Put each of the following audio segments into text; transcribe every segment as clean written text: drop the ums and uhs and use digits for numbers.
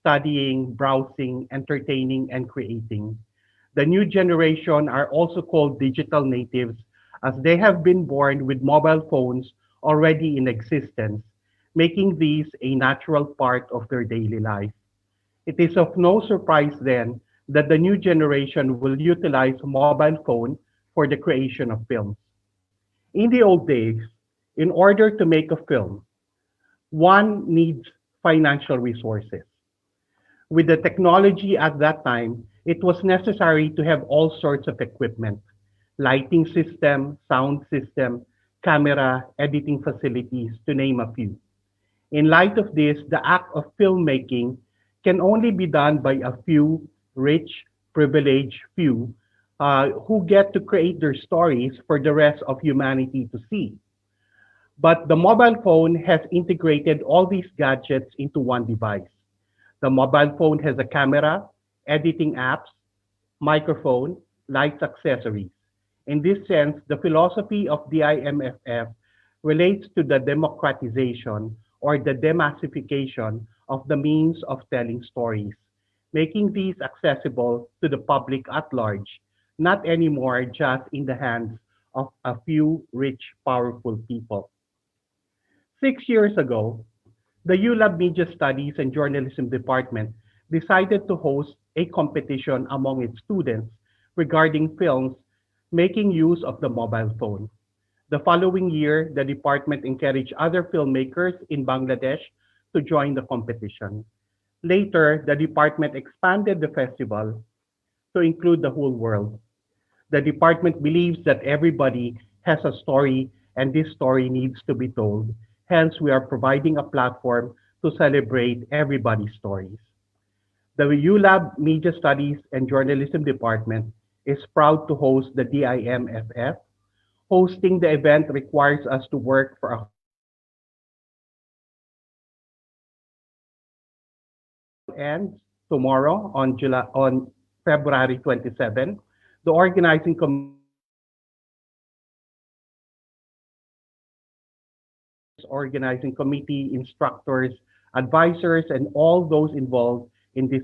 studying, browsing, entertaining, and creating. The new generation are also called digital natives as they have been born with mobile phones already in existence, making these a natural part of their daily life. It is of no surprise then that the new generation will utilize mobile phone for the creation of films. In the old days, in order to make a film, one needs financial resources. With the technology at that time, it was necessary to have all sorts of equipment, lighting system, sound system, camera, editing facilities, to name a few. In light of this, the act of filmmaking can only be done by a few rich, privileged few who get to create their stories for the rest of humanity to see. But the mobile phone has integrated all these gadgets into one device. The mobile phone has a camera, editing apps, microphone, lights accessories. In this sense, the philosophy of DIMFF relates to the democratization or the demassification of the means of telling stories, making these accessible to the public at large, not anymore just in the hands of a few rich, powerful people. 6 years ago, the ULab Media Studies and Journalism Department decided to host a competition among its students regarding films making use of the mobile phone. The following year, the department encouraged other filmmakers in Bangladesh to join the competition. Later, the department expanded the festival to include the whole world. The department believes that everybody has a story and this story needs to be told. Hence, we are providing a platform to celebrate everybody's stories. The ULab Media Studies and Journalism Department is proud to host the DIMFF. Hosting the event requires us to work for a ends tomorrow on February 27. The organizing committee, instructors, advisors, and all those involved in this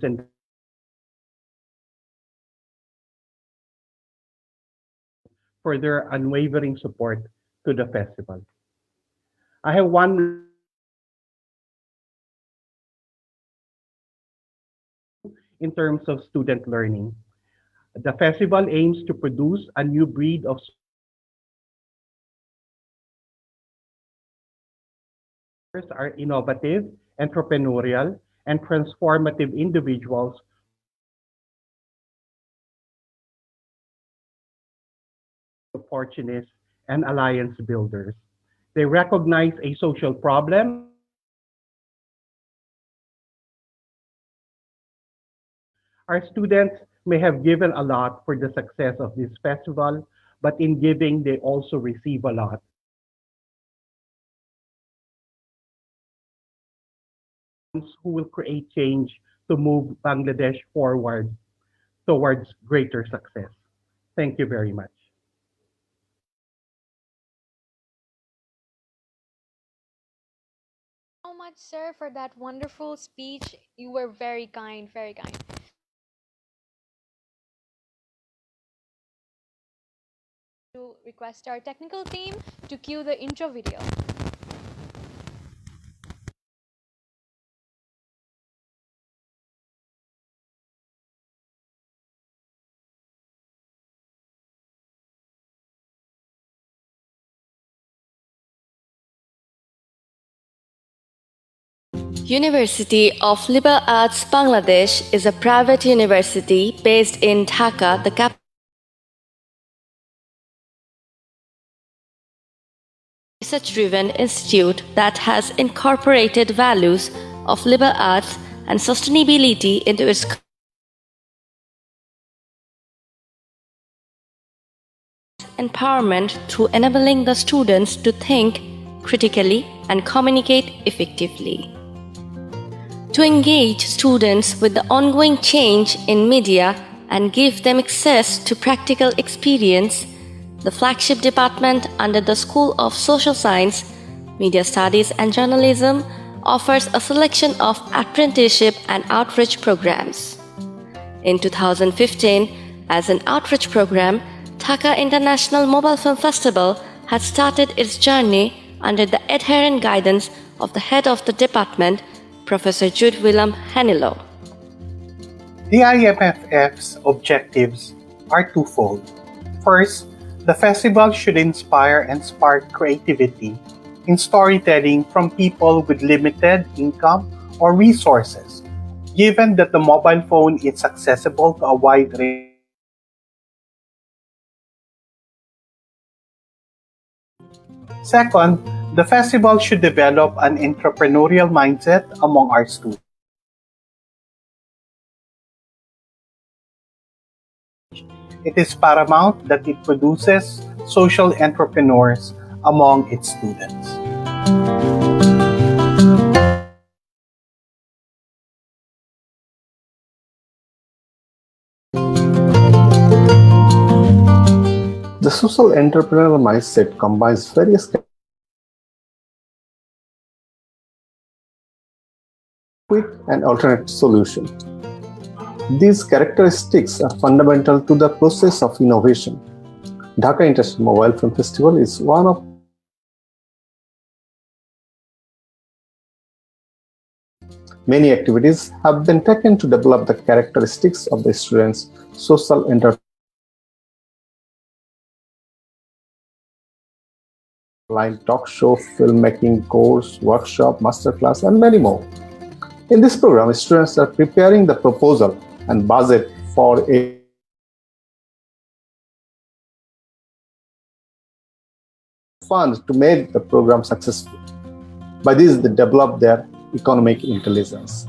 for their unwavering support to the festival. I have one in terms of student learning. The festival aims to produce a new breed of are innovative, entrepreneurial, and transformative individuals opportunists and alliance builders. They recognize a social problem. Our students may have given a lot for the success of this festival, but in giving, they also receive a lot. Who will create change to move Bangladesh forward towards greater success. Thank you very much. So much, sir, for that wonderful speech. You were very kind, very kind. To request our technical team to cue the intro video. University of Liberal Arts Bangladesh is a private university based in Dhaka, the capital. Research-driven institute that has incorporated values of liberal arts and sustainability into its empowerment through enabling the students to think critically and communicate effectively. To engage students with the ongoing change in media and give them access to practical experience, the flagship department under the School of Social Science, Media Studies and Journalism offers a selection of apprenticeship and outreach programs. In 2015, as an outreach program, Dhaka International Mobile Film Festival had started its journey under the adherent guidance of the head of the department, Professor Jude Willem Hanilo. DIMFF's objectives are twofold. First, the festival should inspire and spark creativity in storytelling from people with limited income or resources, given that the mobile phone is accessible to a wide range. Second, the festival should develop an entrepreneurial mindset among our students. It is paramount that it produces social entrepreneurs among its students. The social entrepreneurial mindset combines various quick and alternate solutions. These characteristics are fundamental to the process of innovation. Dhaka International Mobile Film Festival is one of many activities have been taken to develop the characteristics of the students' social entrepreneurship. Online talk show, filmmaking course, workshop, masterclass, and many more. In this program, students are preparing the proposal and budget for a fund to make the program successful. By this, they develop their economic intelligence.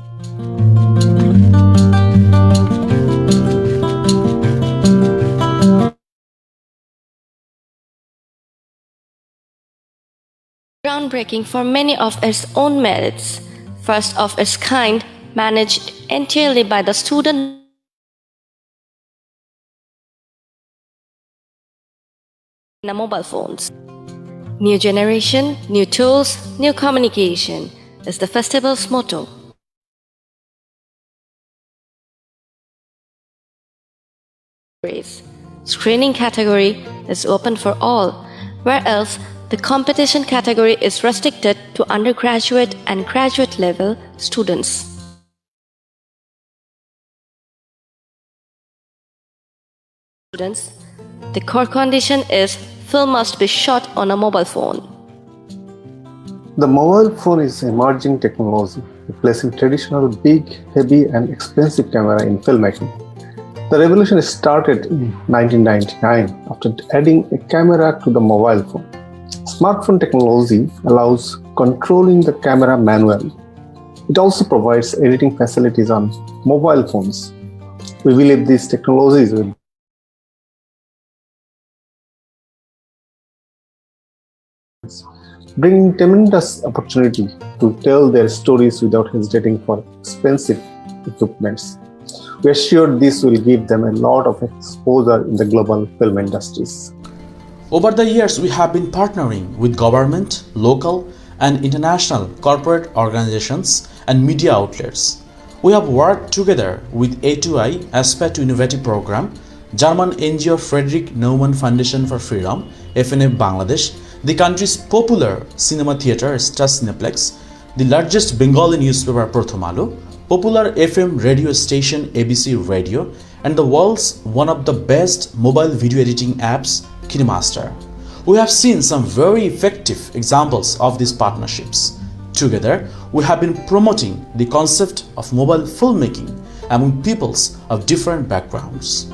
Groundbreaking for many of its own merits, first of its kind, managed entirely by the student in mobile phones. New generation, new tools, new communication is the festival's motto. Screening category is open for all, whereas the competition category is restricted to undergraduate and graduate level students. The core condition is film must be shot on a mobile phone. The mobile phone is emerging technology, replacing traditional big, heavy, and expensive camera in filmmaking. The revolution started in 1999 after adding a camera to the mobile phone. Smartphone technology allows controlling the camera manually. It also provides editing facilities on mobile phones. We believe these technologies will bring tremendous opportunity to tell their stories without hesitating for expensive equipments. We are sure this will give them a lot of exposure in the global film industries. Over the years, we have been partnering with government, local, and international corporate organizations and media outlets. We have worked together with A2I Aspect to Innovative Program, German NGO Friedrich Naumann Foundation for Freedom, FNF Bangladesh, the country's popular cinema theatre Star Cineplex, the largest Bengali newspaper Prothom Alo, popular FM radio station ABC Radio, and the world's one of the best mobile video editing apps, KineMaster. We have seen some very effective examples of these partnerships. Together, we have been promoting the concept of mobile filmmaking among peoples of different backgrounds.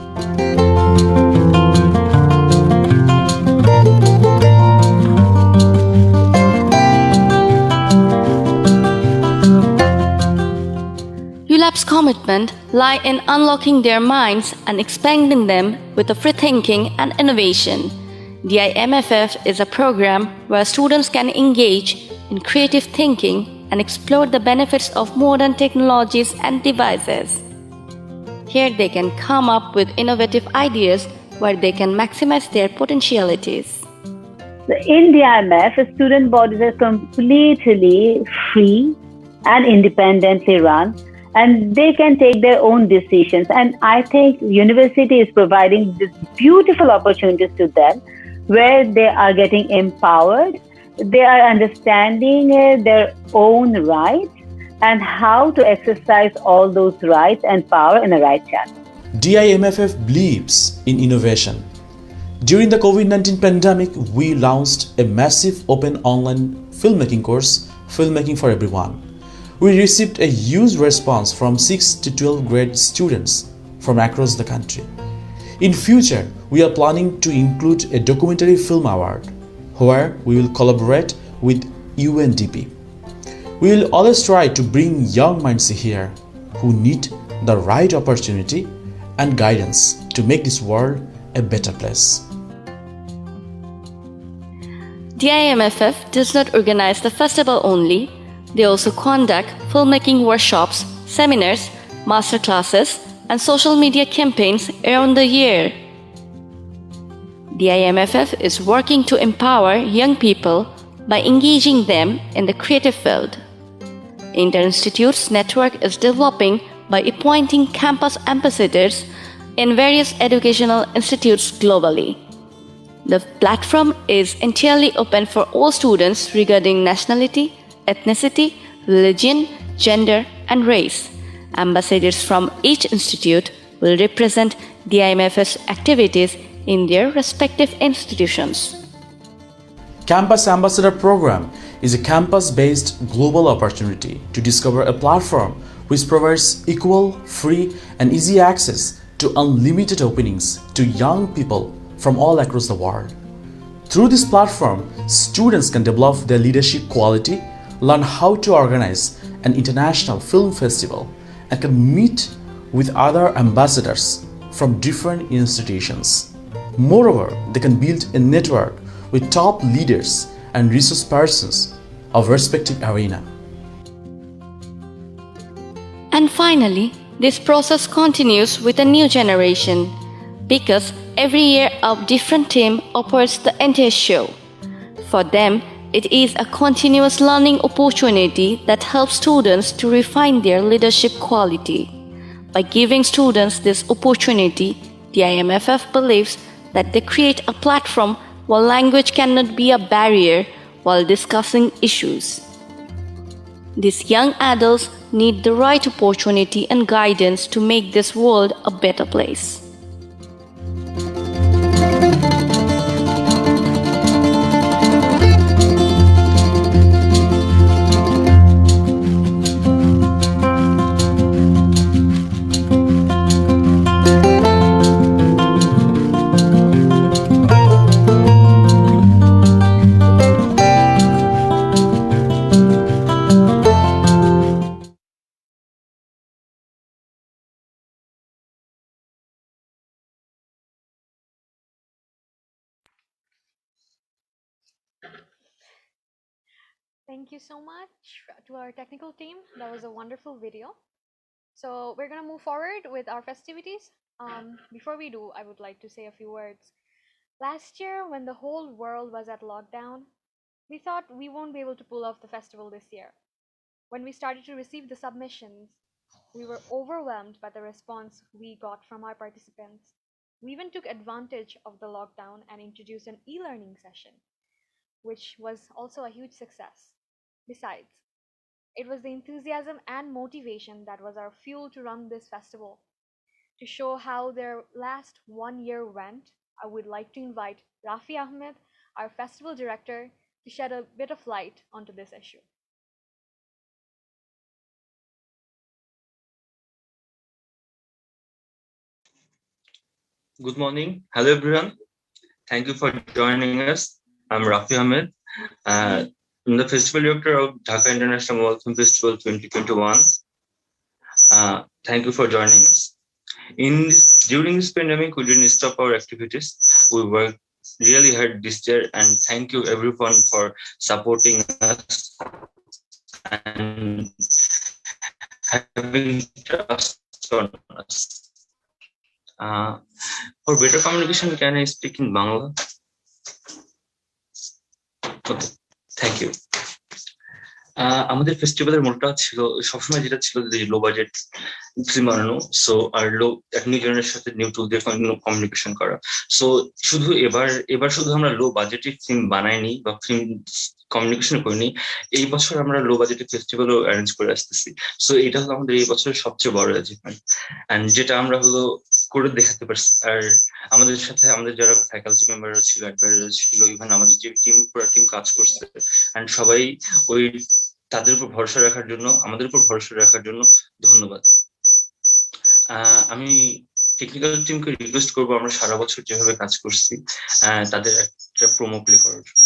ULAP's commitment lie in unlocking their minds and expanding them with the free thinking and innovation. DIMFF is a program where students can engage in creative thinking and explore the benefits of modern technologies and devices. Here they can come up with innovative ideas where they can maximize their potentialities. In DIMF, student bodies are completely free and independently run, and they can take their own decisions. And I think university is providing these beautiful opportunities to them, where they are getting empowered, they are understanding their own rights and how to exercise all those rights and power in the right channel. DIMFF believes in innovation. During the COVID-19 pandemic, we launched a massive open online filmmaking course, Filmmaking for Everyone. We received a huge response from 6th to 12th grade students from across the country. In future, we are planning to include a documentary film award, where we will collaborate with UNDP. We will always try to bring young minds here who need the right opportunity and guidance to make this world a better place. DIMFF does not organize the festival only, they also conduct filmmaking workshops, seminars, masterclasses, and social media campaigns around the year. DIMFF is working to empower young people by engaging them in the creative field. Inter-Institute's network is developing by appointing campus ambassadors in various educational institutes globally. The platform is entirely open for all students regarding nationality, ethnicity, religion, gender, and race. Ambassadors from each institute will represent DIMFF's activities in their respective institutions. Campus Ambassador Program is a campus-based global opportunity to discover a platform which provides equal, free, and easy access to unlimited openings to young people from all across the world. Through this platform, students can develop their leadership quality, learn how to organize an international film festival, and can meet with other ambassadors from different institutions. Moreover, they can build a network with top leaders and resource persons of respective arena. And finally, this process continues with a new generation, because every year a different team operates the entire show. For them, it is a continuous learning opportunity that helps students to refine their leadership quality. By giving students this opportunity, the DIMFF believes that they create a platform where language cannot be a barrier while discussing issues. These young adults need the right opportunity and guidance to make this world a better place. Thank you so much to our technical team. That was a wonderful video. So we're gonna move forward with our festivities. Before we do, I would like to say a few words. Last year, when the whole world was at lockdown, we thought we won't be able to pull off the festival this year. When we started to receive the submissions, we were overwhelmed by the response we got from our participants. We even took advantage of the lockdown and introduced an e-learning session, which was also a huge success. Besides, it was the enthusiasm and motivation that was our fuel to run this festival. To show how their last 1 year went, I would like to invite Rafi Ahmed, our festival director, to shed a bit of light onto this issue. Good morning. Hello, everyone. Thank you for joining us. I'm Rafi Ahmed. I'm the Festival Director of Dhaka International Mobile Film Festival 2021. Thank you for joining us. During this pandemic, we didn't stop our activities. We worked really hard this year, and thank you everyone for supporting us and having trust on us. For better communication, can I speak in Bangla? Okay, thank you. আমাদের ফেস্টিভ্যালের মোটটা ছিল সবসময় যেটা ছিল যে low budget film বানানো, so আর new জেনারেশনের সাথে new টুল দিয়ে কমিউনিকেশন করা। সো শুধু এবার শুধু আমরা লো বাজেটের ফিল্ম বানাইনি বা ফিল্ম কমিউনিকেশন করিনি, এই বছর আমরা লো বাজেটের ফেস্টিভ্যালও অ্যারেঞ্জ করে আসতেছি। সো এটা হলো আমাদের এই বছরের সবচেয়ে বড় অ্যাচিভমেন্ট, অ্যান্ড যেটা আমরা হলো করে দেখাতে পারছি। আর আমাদের সাথে আমাদের যারা ফ্যাকাল্টি মেম্বাররা ছিল, অ্যাডভাইজার ছিল, ইভেন আমাদের যে পুরো টিম কাজ করছে, অ্যান্ড সবাই ওই তাদের উপর ভরসা রাখার জন্য, আমাদের উপর ভরসা রাখার জন্য ধন্যবাদ। আমি টেকনিক্যাল টিমকে রিকোয়েস্ট করবো আমরা সারা বছর যেভাবে কাজ করছি তাদের একটা প্রোমো প্লে করার জন্য।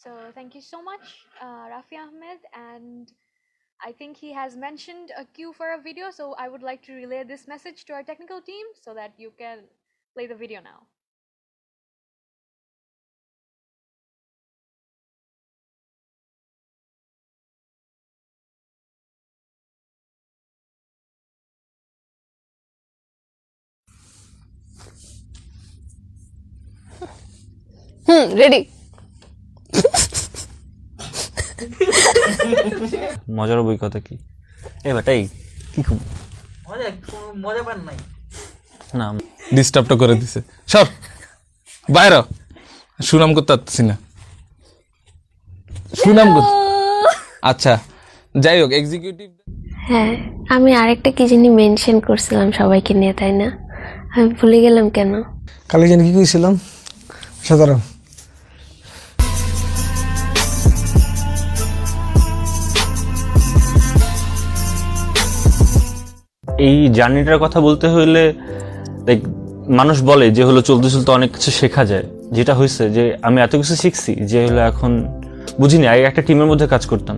So thank you so much, Rafi Ahmed, and I think he has mentioned a cue for a video, so I would like to relay this message to our technical team so that you can play the video now. Ready. মজার অভিজ্ঞতা কি? এবারটাই কি খুব মজা পান নাই না, ডিস্টার্বটা করে দিছে। সর বাইরে, সুনাম করতে পারতেছি না, সুনাম করতে। আচ্ছা যাই হোক, এক্সিকিউটিভ। হ্যাঁ, আমি আরেকটা কি জানি মেনশন করছিলাম সবাইকে নিয়ে, তাই না? আমি ভুলে গেলাম কেন? কালকে জানি কি কইছিলাম? সাধারণ এই জার্নিটার কথা বলতে হইলে লাইক মানুষ বলে যে হলো চলতে চলতে অনেক কিছু শেখা যায়। যেটা হয়েছে যে আমি এত কিছু শিখছি যে হলো এখন বুঝিনি। আগে একটা টিমের মধ্যে কাজ করতাম,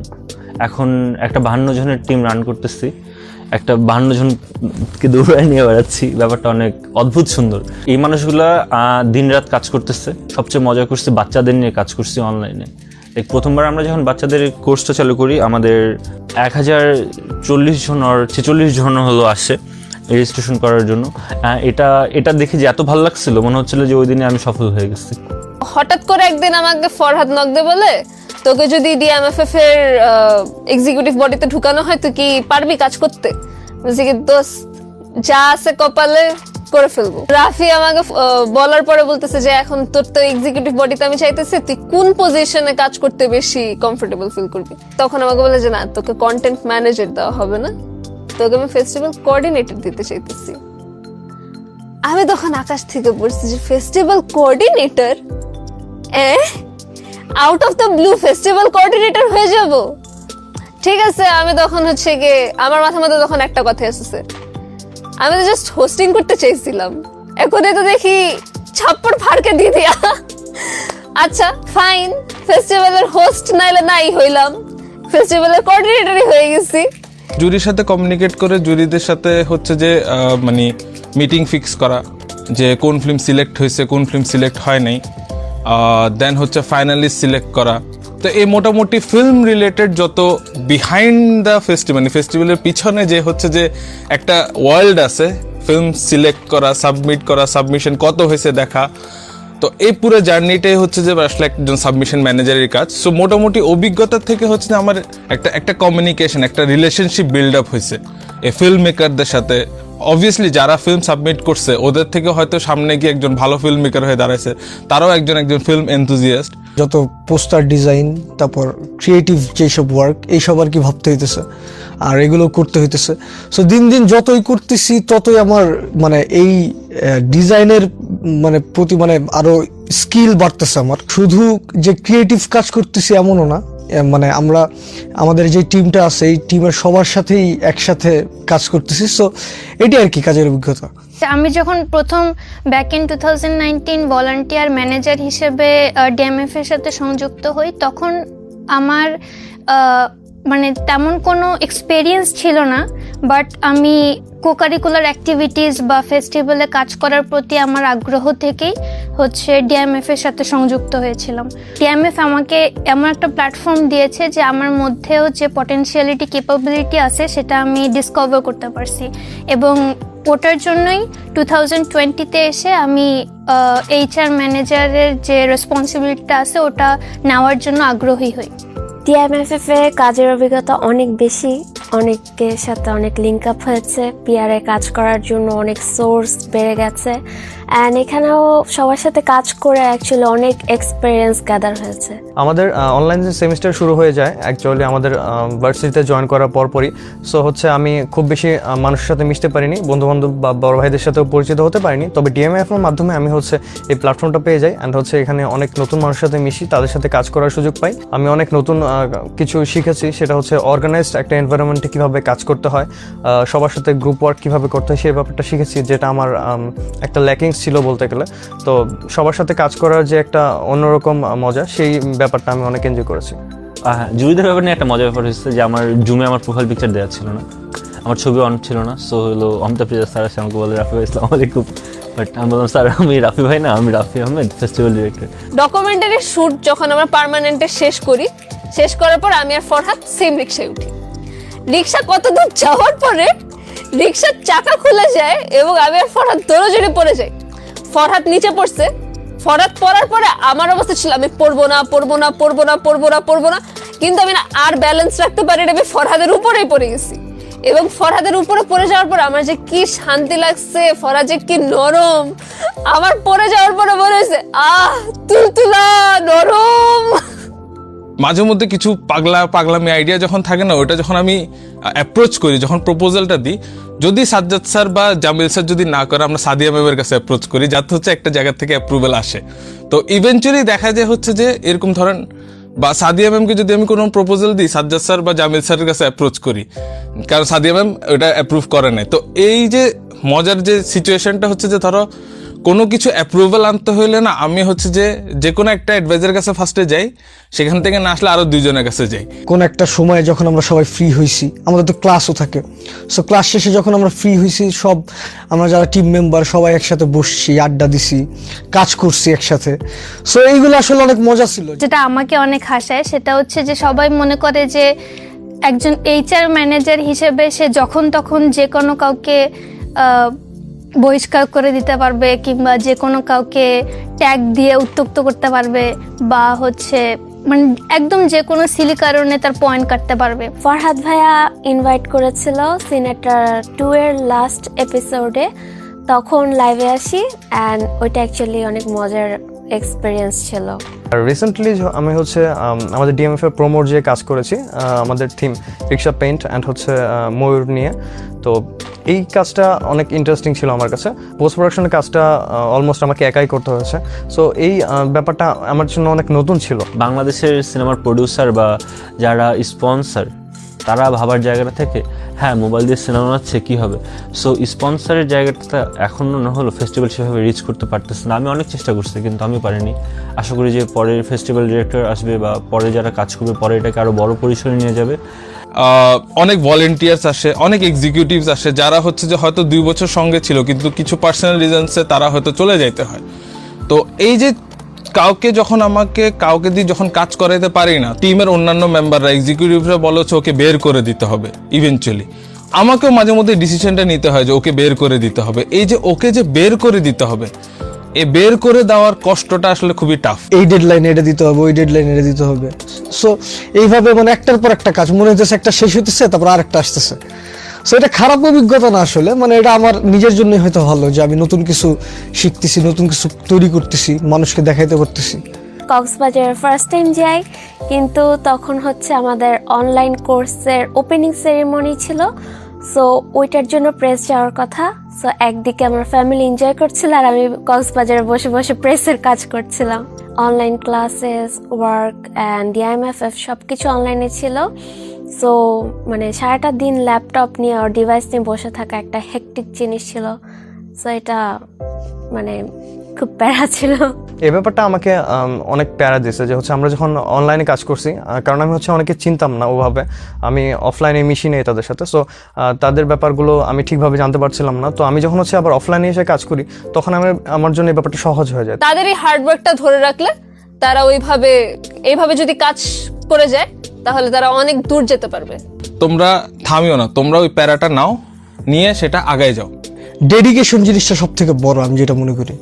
এখন একটা 52 জনের টিম রান করতেছি, একটা 52 জনকে দৌড়ায় নিয়ে বেড়াচ্ছি। ব্যাপারটা অনেক অদ্ভুত সুন্দর। এই মানুষগুলা দিন রাত কাজ করতেছে। সবচেয়ে মজা করছি বাচ্চাদের নিয়ে কাজ করছি অনলাইনে। প্রথমবার আমরা যখন বাচ্চাদের কোর্সটা চালু করি, আমাদের 1040 জন আর 46 জন হলো আসে রেজিস্ট্রেশন করার জন্য। এটা দেখে যে এত ভালো লাগছিল, মনে হচ্ছিল যে ওই দিনে আমি সফল হয়ে গেছি। হঠাৎ করে একদিন আমাকে ফরহাদ নকদে বলে, তোকে যদি ডিএমএফএফ এর এক্সিকিউটিভ বডিতে ঢুকানো হয় তুই কি পারবি কাজ করতে? বলছি কি দোস্ত, যা আছে কপালে করে ফেলবো। রাফি আমাকে বলার পরে বলতেছে যে এখন তোর তো এক্সিকিউটিভ বডিতে আমি চাইতেছি তুই কোন পজিশনে কাজ করতে বেশি কমফোর্টেবল ফিল করবি। তখন আমাকে বলে যে না, তোকে কন্টেন্ট ম্যানেজার দেওয়া হবে না, তোকে আমি ফেস্টিভ্যাল কোঅর্ডিনেটর দিতে চাইতেছি। আমি তখন আকাশ থেকে পড়ছি যে festival coordinator, out of the blue festival coordinator হয়ে যাব? ঠিক আছে, আমি তখন হচ্ছে গিয়ে আমার মাথার মধ্যে তখন একটা কথা এসেছে, আমি তো জাস্ট হোস্টিং করতে চাইছিলাম, এখন তো দেখি ছাপ্পড় ফাড়কে দিয়ে দিয়া। আচ্ছা ফাইন, ফেস্টিভ্যালের হোস্ট নাইলে নাই হইলাম, ফেস্টিভ্যালের কোঅর্ডিনেটরই হয়ে গেছি। জুরির সাথে কমিউনিকেট করে জুরিদের সাথে হচ্ছে যে মানে মিটিং ফিক্স করা যে কোন ফিল্ম সিলেক্ট হয়েছে, কোন ফিল্ম সিলেক্ট হয় নাই, দেন হচ্ছে ফাইনালিস্ট সিলেক্ট করা। তো এই মোটামুটি ফিল্ম রিলেটেড যত বিহাইন্ড দ্য ফেস্টিভ্যাল, মানে ফেস্টিভ্যালের পিছনে যে হচ্ছে যে একটা ওয়ার্ল্ড আছে, ফিল্ম সিলেক্ট করা, সাবমিট করা, সাবমিশন কত হয়েছে দেখা। তো এই পুরো জার্নিটাই হচ্ছে যে আসলে একজন সাবমিশন ম্যানেজারের কাজ। সো মোটামুটি অভিজ্ঞতার থেকে হচ্ছে যে আমার একটা কমিউনিকেশন, একটা রিলেশনশিপ বিল্ড আপ হয়েছে এই ফিল্ম মেকারদের সাথে। অবভিয়াসলি যারা ফিল্ম সাবমিট করছে ওদের থেকে হয়তো সামনে গিয়ে একজন ভালো ফিল্ম মেকার হয়ে দাঁড়াইছে, তারাও একজন ফিল্ম এনথুজিয়াস্ট। যত পোস্টার ডিজাইন, তারপর ক্রিয়েটিভ যেসব ওয়ার্ক, এইসব আর কি ভাবতে হইতেছে আর এগুলো করতে হইতেছে। সো দিন দিন যতই করতেছি ততই আমার মানে এই ডিজাইনের মানে প্রতি মানে আরো স্কিল বাড়তেছে আমার। শুধু যে ক্রিয়েটিভ কাজ করতেছি এমনও না, মানে আমরা আমাদের যে টিমটা আছে এই টিমের সবার সাথেই একসাথে কাজ করতেছি। সো এটাই আর কি কাজের অভিজ্ঞতা। আমি যখন প্রথম ব্যাক ইন 2019 ভলান্টিয়ার ম্যানেজার হিসেবে ডিএমএফ এর সাথে সংযুক্ত হই, তখন আমার মানে তেমন কোনো এক্সপেরিয়েন্স ছিল না বাট আমি কোকারিকুলার অ্যাক্টিভিটিস বা ফেস্টিভ্যালে কাজ করার প্রতি আমার আগ্রহ থেকেই হচ্ছে ডিএমএফ এর সাথে সংযুক্ত হয়েছিলাম। ডিএমএফ আমাকে এমন একটা প্ল্যাটফর্ম দিয়েছে যে আমার মধ্যেও যে পটেনশিয়ালিটি ক্যাপাবিলিটি আছে সেটা আমি ডিসকভার করতে পারছি, এবং ওটার জন্যই 2020-তে এসে আমি এইচআর ম্যানেজারের যে রেসপন্সিবিলিটিটা আছে ওটা নেওয়ার জন্য আগ্রহী হই। ডিএমএফএফ এ কাজের অভিজ্ঞতা অনেক বেশি, অনেকের সাথে অনেক লিঙ্ক আপ হয়েছে, পিআরে কাজ করার জন্য অনেক সোর্স বেড়ে গেছে, অ্যান্ড এখানেও সবার সাথে কাজ করে অ্যাকচুয়ালি অনেক এক্সপিরিয়েন্স গ্যাদার হয়েছে। আমাদের অনলাইন সেমিস্টার শুরু হয়ে যায় অ্যাকচুয়ালি আমাদের ভার্সিটিতে জয়েন করার পরপরই। সো হচ্ছে আমি খুব বেশি মানুষের সাথে মিশতে পারিনি, বন্ধুবান্ধব বা বড় ভাইদের সাথেও পরিচিত হতে পারিনি। তবে ডিএমএফ এর মাধ্যমে আমি হচ্ছে এই প্ল্যাটফর্মটা পেয়ে যাই, অ্যান্ড হচ্ছে এখানে অনেক নতুন মানুষের সাথে মিশি, তাদের সাথে কাজ করার সুযোগ পাই। আমি অনেক নতুন কিছু শিখেছি, সেটা হচ্ছে অর্গানাইজড একটা এনভায়রনমেন্টে কীভাবে কাজ করতে হয়, সবার সাথে গ্রুপ ওয়ার্ক কীভাবে করতে হয় সেই ব্যাপারটা শিখেছি, যেটা আমার একটা ল্যাকিংস ছিল বলতে গেলে। তো সবার সাথে কাজ করার যে একটা অন্যরকম মজা, সেই ব্যাপারটা আমি অনেক এনজয় করেছি। জুরিদের ব্যাপার নিয়ে একটা মজার ব্যাপার হচ্ছে যে আমার জুমে আমার প্রোফাইল পিকচার দেওয়া ছিল না, আমার ছবি অন ছিল না। সো হলো অমিতাভ প্রিয়া স্যার আসে আমাকে বলে রাফি ভাই আসসালামু আলাইকুম, বাট আমি বললাম স্যার আমি রাফি ভাই না, আমি Rafi Ahmed, festival director. Documentary shoot যখন আমরা পার্মানেন্টে শেষ করি, শেষ করার পর আমি আর ফরহাদ সেম রিক্সায় উঠি। রিক্সা কত দূর যাওয়ার পরে রিক্সার চাকা খুলে যায় এবং আমি আর ফরহাদ দৌড়ে পড়ে যাই। ফরহাদ নিচে পড়ছে, ফরহাদ পড়ার পরে আমার অবস্থা ছিল আমি পড়বো না, কিন্তু আমি না আর ব্যালেন্স রাখতে পারি না, আমি ফরহাদের উপরেই পড়ে গেছি। এবং ফরহাদের উপরে পড়ে যাওয়ার পর আমার যে কি শান্তি লাগছে, ফরহাদ যে কি নরম, আমার পড়ে যাওয়ার পরে মনে হয়েছে তুলতুলা নরম। মাঝে মধ্যে কিছু পাগলামি আইডিয়া যখন থাকে না, ওটা যখন আমি অ্যাপ্রোচ করি, যখন প্রপোজালটা দিই, যদি সাজ্জাদ স্যার বা জামিল স্যার যদি না করে, আমরা সাদিয়া ম্যামের কাছে অ্যাপ্রোচ করি, যাতে হচ্ছে একটা জায়গা থেকে অ্যাপ্রুভাল আসে। তো ইভেনচুয়ালি দেখা যায় হচ্ছে যে এরকম ধরেন, বা সাদিয়া ম্যামকে যদি আমি কোনো প্রপোজাল দিই, সাজ্জাদ স্যার বা জামিল স্যারের কাছে অ্যাপ্রোচ করি, কারণ সাদিয়া ম্যাম ওটা অ্যাপ্রুভ করে নাই। তো এই যে মজার যে সিচুয়েশনটা হচ্ছে যে ধরো কোনো কিছু অ্যাপ্রুভাল আনতে হইলে না, আমি হচ্ছে যে কোনো একটা অ্যাডভাইজারের কাছে ফার্স্টে যাই, সেখান থেকে না আসলে আরো দুইজনের কাছে যাই। কোন একটা সময়ে যখন আমরা সবাই ফ্রি হইছি, আমাদের তো ক্লাসও থাকে, সো ক্লাস শেষে যখন আমরা ফ্রি হইছি, সব আমরা যারা টিম মেম্বার সবাই একসাথে বসছি, আড্ডা দিছি, কাজ করছি একসাথে। সো এইগুলো আসলে অনেক মজা ছিল। যেটা আমাকে অনেক হাসায় সেটা হচ্ছে যে সবাই মনে করে যে একজন এইচআর ম্যানেজার হিসেবে সে যখন তখন যে কোনো কাউকে বহিষ্কার করে দিতে পারবে, কিংবা যে কোনো কাউকে ট্যাগ দিয়ে উত্তক্ত করতে পারবে, বা হচ্ছে মানে একদম যে কোনো সিলি কারণে তার পয়েন্ট কাটতে পারবে। ফরহাদ ভাইয়া ইনভাইট করেছিল সিনেটর 2 এর লাস্ট এপিসোডে, তখন লাইভে আসি, অ্যান্ড ওইটা অ্যাকচুয়ালি অনেক মজার এক্সপিরিয়েন্স ছিল। রিসেন্টলি আমি হচ্ছে আমাদের ডিএমএফ এর প্রোমোর যে কাজ করেছি, আমাদের থিম রিক্সা পেইন্ট অ্যান্ড হচ্ছে ময়ূর নিয়ে। তো এই কাজটা অনেক ইন্টারেস্টিং ছিল আমার কাছে। পোস্ট প্রোডাকশনের কাজটা অলমোস্ট আমাকে একাই করতে হয়েছে। সো এই ব্যাপারটা আমার জন্য অনেক নতুন ছিল। বাংলাদেশের সিনেমার প্রডিউসার বা যারা স্পন্সর, তারা ভাবার জায়গাটা থেকে হ্যাঁ মোবাইল দিয়ে সিনেমা বানাচ্ছে কী হবে, সো স্পন্সরের জায়গাটা এখনও না হলো ফেস্টিভ্যাল সেভাবে রিচ করতে পারতেছে না। আমি অনেক চেষ্টা করছি কিন্তু আমি পারিনি। আশা করি যে পরের ফেস্টিভ্যাল ডিরেক্টর আসবে বা পরে যারা কাজ করবে পরে এটাকে আরও বড় পরিসরে নিয়ে যাবে। অনেক ভলেন্টিয়ার্স আসে, অনেক এক্সিকিউটিভস আসে, যারা হচ্ছে যে হয়তো 2 বছর সঙ্গে ছিল কিন্তু কিছু পার্সোনাল রিজনসে তারা হয়তো চলে যাইতে হয়। তো এই যে কাউকে দিয়ে যখন কাজ করাইতে পারি না, টিমের অন্যান্য মেম্বাররা এক্সিকিউটিভরা বলে হচ্ছে ওকে বের করে দিতে হবে, ইভেনচুয়ালি আমাকেও মাঝে মধ্যে ডিসিশনটা নিতে হয় যে ওকে বের করে দিতে হবে। এই যে ওকে যে বের করে দিতে হবে, এই বের করে দেওয়ার কষ্টটা আসলে খুবই টাফ। এই ডেডলাইনে এটা দিতে হবে, ওই ডেডলাইনে এটা দিতে হবে। সো এইভাবে মানে একটার পর একটা কাজ, মনে হইতেছে একটা শেষ হইতেছে তারপর আরেকটা আসতেছে। সো এটা খারাপ অভিজ্ঞতা না আসলে, মানে এটা আমার নিজের জন্যই হয়তো ভালো যে আমি নতুন কিছু শিখতেছি, নতুন কিছু তৈরি করতেছি, মানুষকে দেখাইতে পারতেছি। কক্সবাজার ফার্স্ট টাইম যাই, কিন্তু তখন হচ্ছে আমাদের অনলাইন কোর্সের ওপেনিং সেরিমনি ছিল, সো ওইটার জন্য প্রেস যাওয়ার কথা। সো একদিকে আমার ফ্যামিলি এনজয় করছিল আর আমি কক্সবাজারে বসে বসে প্রেসের কাজ করছিলাম। অনলাইন ক্লাসেস, ওয়ার্ক অ্যান্ড ডিএমএফএফ সব কিছু অনলাইনে ছিল। সো মানে সারাটা দিন ল্যাপটপ নিয়ে আর ডিভাইস নিয়ে বসে থাকা একটা হেক্টিক জিনিস ছিল। সো এটা মানে খুব প্যারা ছিল। এই ব্যাপারটা আমাকে অনেক প্যারা দিয়েছে যে হচ্ছে আমরা যখন অনলাইনে কাজ করছি, কারণ আমি হচ্ছে অনেকে চিনতাম না ওভাবে, আমি অফলাইনে মিশি নেই তাদের সাথে, সো তাদের ব্যাপারগুলো আমি ঠিকভাবে জানতে পারছিলাম না। তো আমি যখন হচ্ছে আবার অফলাইনে এসে কাজ করি তখন আমার জন্য এই ব্যাপারটা সহজ হয়ে যায়। তাদের এই হার্ডওয়ার্কটা ধরে রাখলে তারা এইভাবে যদি কাজ করে যায় তাহলে তারা অনেক দূর যেতে পারবে। তোমরা থামিও না, তোমরা ওই প্যারাটা নাও, নিয়ে সেটা আগায় যাও। ডেডিকেশন জিনিসটা সব থেকে বড়, আমি যেটা মনে করি।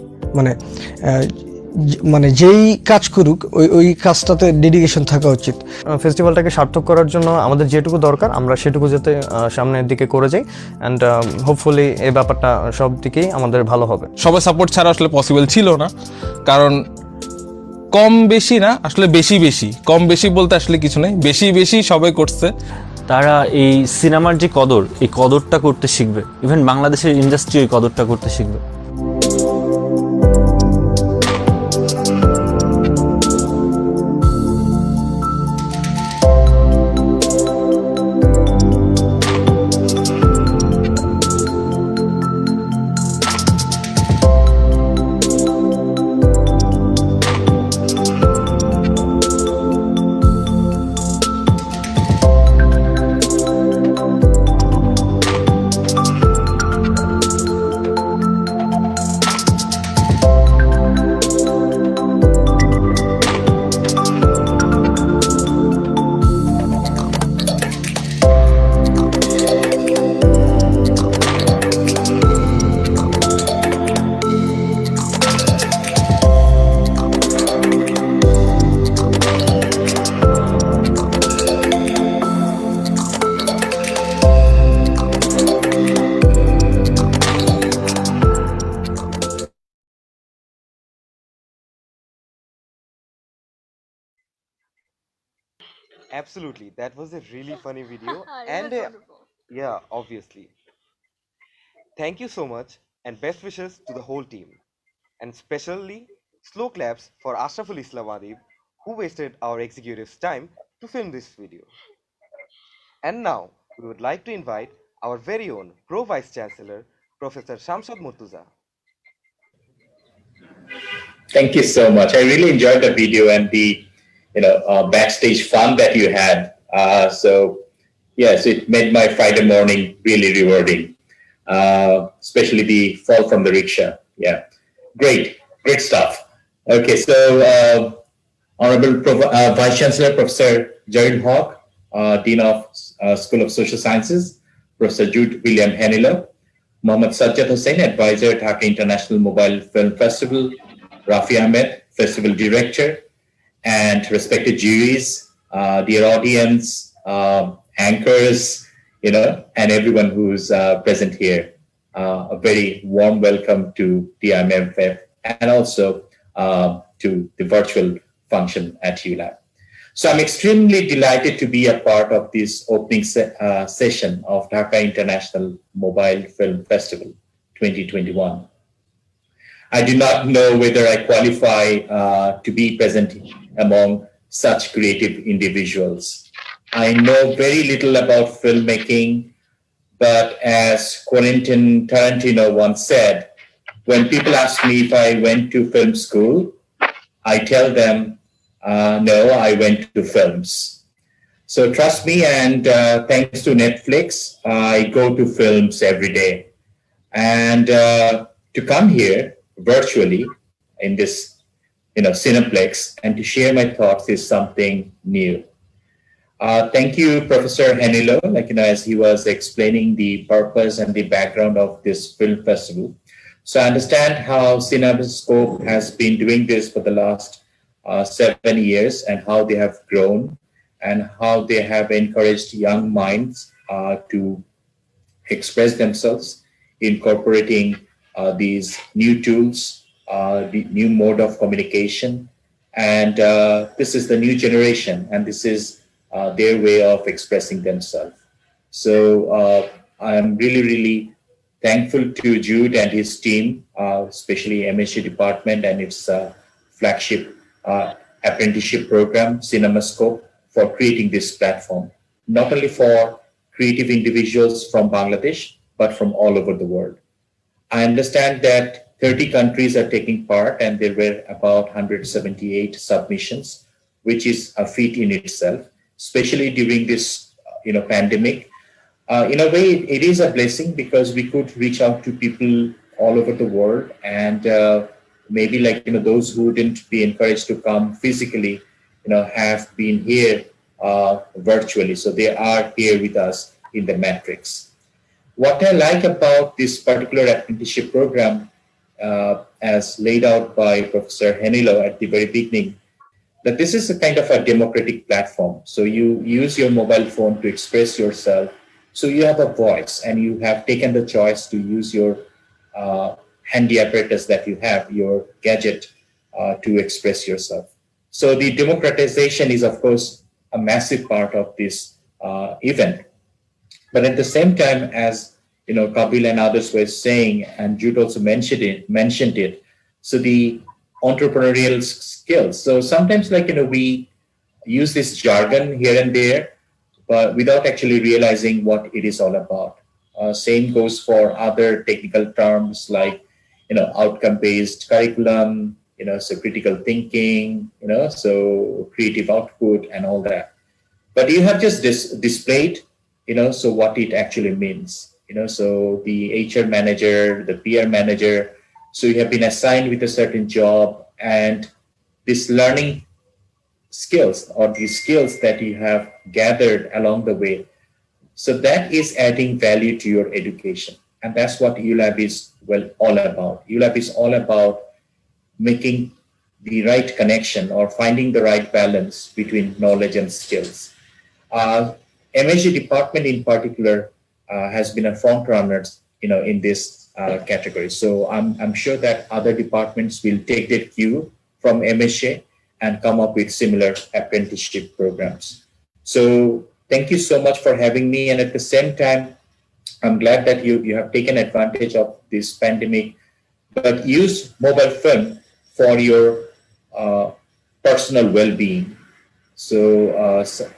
মানে যেই কাজ করুক ওই কাজটাতে ডেডিকেশন থাকা উচিত। ফেস্টিভ্যালটাকে সার্থক করার জন্য আমাদের যেটুকু দরকার আমরা সেটুকু যাতে সামনের দিকে করে যাই, অ্যান্ড হোপফুলি এই ব্যাপারটা সব দিকেই আমাদের ভালো হবে। সবাই সাপোর্ট ছাড়া আসলে পসিবল ছিল না, কারণ কম বেশি না, আসলে বেশি বেশি, কম বেশি বলতে আসলে কিছু নেই, বেশি বেশি সবাই করছে। তারা এই সিনেমার যে কদর, এই কদরটা করতে শিখবে। ইভেন বাংলাদেশের ইন্ডাস্ট্রি এই কদরটা করতে শিখবে। Absolutely, that was a really funny video. It And was wonderful. yeah, obviously. Thank you so much, and best wishes to the whole team. And especially slow claps for Ashraful Islam Adib, who wasted our executive's time to film this video. And now, we would like to invite our very own Pro Vice Chancellor, Professor Shamsad Murtuza. Thank you so much. I really enjoyed the video and the backstage fun that you had. So yes, it made my Friday morning really rewarding, especially the fall from the rickshaw. Yeah, great stuff. Okay, so Honorable Vice Chancellor Professor Gerald Hawk, Dean of School of Social Sciences, Professor Jude William Henilo, Mohammad Sajjad Hussain, Advisor, Dhaka International Mobile Film Festival, Rafi Ahmed, Festival Director, and respected juries, dear audience, anchors, and everyone who's present here. A very warm welcome to DIMFF and also to the virtual function at ULAB. So I'm extremely delighted to be a part of this opening session of Dhaka International Mobile Film Festival 2021. I do not know whether I qualify to be present among such creative individuals. I know very little about filmmaking, but as Quentin Tarantino once said, when people ask me if I went to film school, I tell them, no, I went to films. So trust me, and thanks to Netflix, I go to films every day. And to come here virtually in this Cineplex and to share my thoughts is something new. Thank you, Professor Henilo, as he was explaining the purpose and the background of this film festival. So I understand how CinemaScope has been doing this for the last 7 years and how they have grown and how they have encouraged young minds to express themselves, incorporating these new tools, the new mode of communication. And this is the new generation, and this is their way of expressing themselves. So I'm really, really thankful to Jude and his team, especially MSc department and its flagship apprenticeship program, CinemaScope, for creating this platform, not only for creative individuals from Bangladesh, but from all over the world. I understand that 30 countries are taking part, and there were about 178 submissions, which is a feat in itself, especially during this pandemic. In a way, it is a blessing because we could reach out to people all over the world, and maybe those who wouldn't be encouraged to come physically, have been here virtually. So they are here with us in the matrix. What I like about this particular apprenticeship program, as laid out by Professor Henilo at the very beginning, that this is a kind of a democratic platform. So you use your mobile phone to express yourself. So you have a voice, and you have taken the choice to use your handy apparatus that you have, your gadget, to express yourself. So the democratization is, of course, a massive part of this event. But at the same time, as Kapil and others were saying, and Jude also mentioned it. So the entrepreneurial skills. So sometimes, we use this jargon here and there, but without actually realizing what it is all about. Same goes for other technical terms like, outcome-based curriculum, so critical thinking, so creative output and all that. But you have just displayed, so what it actually means, so the HR manager, the PR manager, so you have been assigned with a certain job, and this learning skills or the skills that you have gathered along the way. So that is adding value to your education. And that's what ULAB is all about. ULAB is all about making the right connection or finding the right balance between knowledge and skills. MSG department in particular has been a front runner, in this category. So I'm sure that other departments will take their cue from MSG and come up with similar apprenticeship programs. So thank you so much for having me. And at the same time, I'm glad that you have taken advantage of this pandemic, but use mobile phone for your personal well-being. So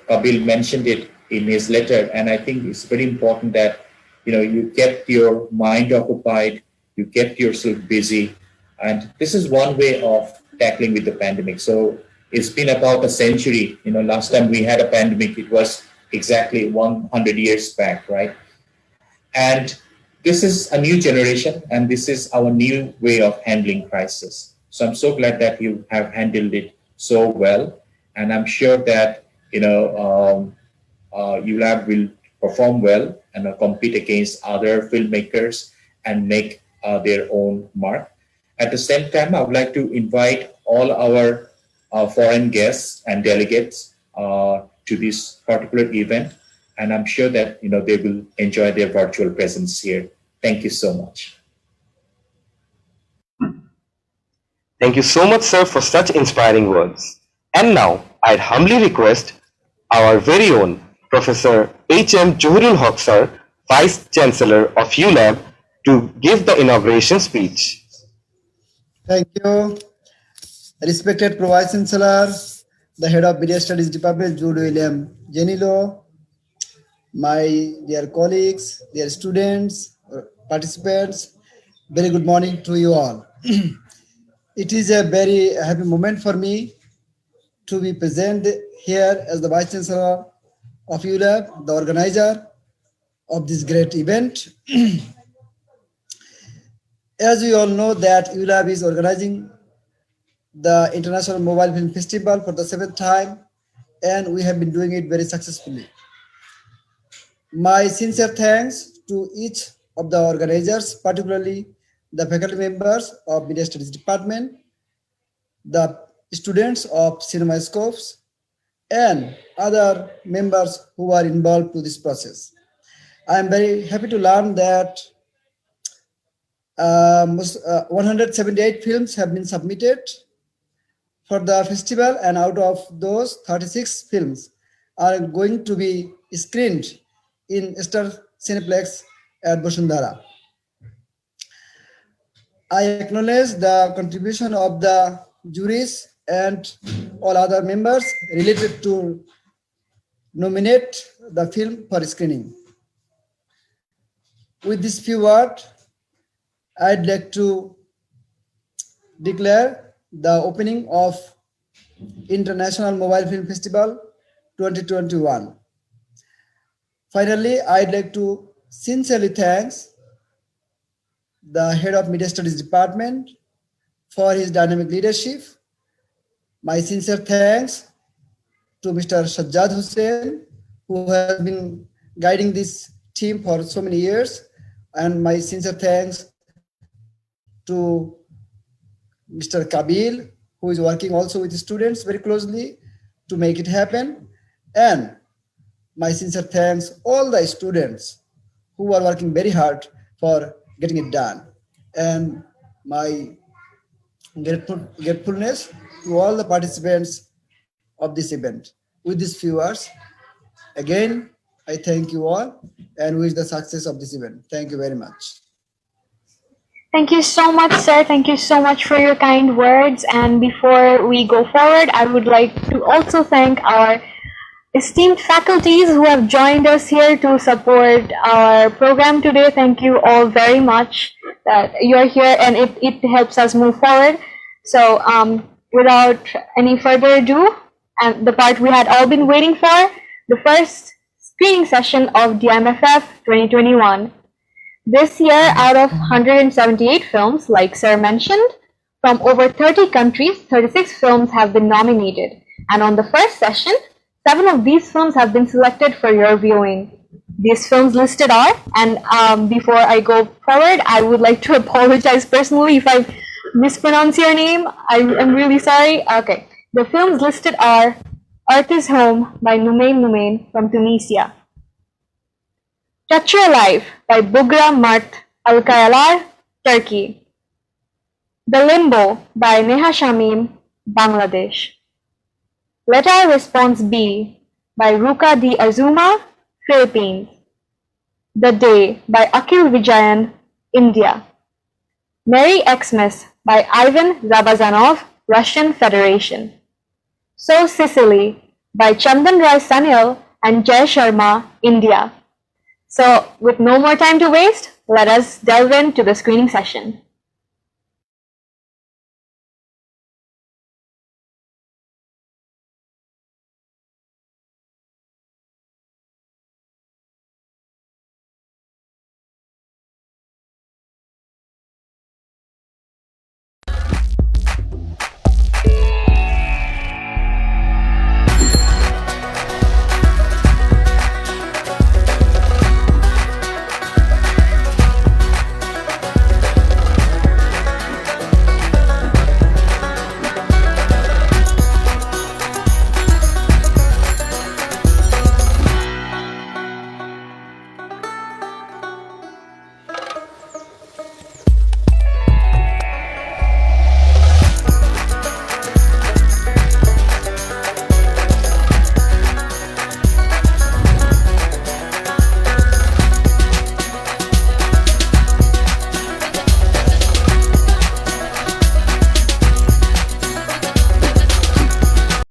Kapil mentioned it in his letter, and I think it's very important that you kept your mind occupied, you kept yourself busy, and this is one way of tackling with the pandemic. So it's been about a century. Last time we had a pandemic, it was exactly 100 years back, right? And this is a new generation, and this is our new way of handling crisis. So I'm so glad that you have handled it so well, and I'm sure that ULAB will perform well and compete against other filmmakers and make their own mark. At the same time, I would like to invite all our foreign guests and delegates to this particular event, and I'm sure that they will enjoy their virtual presence here. Thank you so much. Thank you so much, sir, for such inspiring words. And now, I'd humbly request our very own Professor H.M. Johurul Haq, sir, Vice Chancellor of ULAB, to give the inauguration speech. Thank you. Respected Pro-Vice Chancellor, the Head of Media Studies Department, Jude William Genilo, my dear colleagues, dear students, participants, very good morning to you all. It is a very happy moment for me to be present here as the Vice Chancellor of ULAB, the organizer of this great event. As we all know that ULAB is organizing the International Mobile Film Festival for the 7th time, and we have been doing it very successfully. My sincere thanks to each of the organizers, particularly the faculty members of Media Studies Department, the students of CinemaScopes, and other members who are involved to this process. I am very happy to learn that 178 films have been submitted for the festival, and out of those, 36 films are going to be screened in Star Cineplex at Bosundhara. I acknowledge the contribution of the juries and all other members related to nominate the film for screening. With this few words, I'd like to declare the opening of International Mobile Film Festival 2021. Finally, I'd like to sincerely thank the head of Media Studies Department for his dynamic leadership. My sincere thanks to Mr. Sajjad Hussain, who has been guiding this team for so many years. And my sincere thanks to Mr. Kabil, who is working also with the students very closely to make it happen. And my sincere thanks all the students who are working very hard for getting it done. And my gratefulness to all the participants of this event. With these few words, again, I thank you all and wish the success of this event. Thank you very much. Thank you so much, sir. Thank you so much for your kind words. And before we go forward, I would like to also thank our esteemed faculties who have joined us here to support our program today. Thank you all very much that you're here, and it helps us move forward. So without any further ado, and the part we had all been waiting for, the first screening session of DIMFF 2021. This year, out of 178 films, like Sir mentioned, from over 30 countries, 36 films have been nominated. And on the first session, 7 of these films have been selected for your viewing. These films listed are, and before I go forward, I would like to apologize personally if I mispronounce your name. I am really sorry. Okay. The films listed are Earth is Home by Numain Numain from Tunisia, Touch Your Life by Bugra Mart Al-Kayalar, Turkey, The Limbo by Neha Shamim, Bangladesh, Let Our Response Be by Ruka D. Azuma, Philippines, The Day by Akhil Vijayan, India, Merry Xmas by Ivan Zabazanov, Russian Federation, So Sicily by Chandan Rai Sanil and Jay Sharma, India. So with no more time to waste, let us delve into the screening session.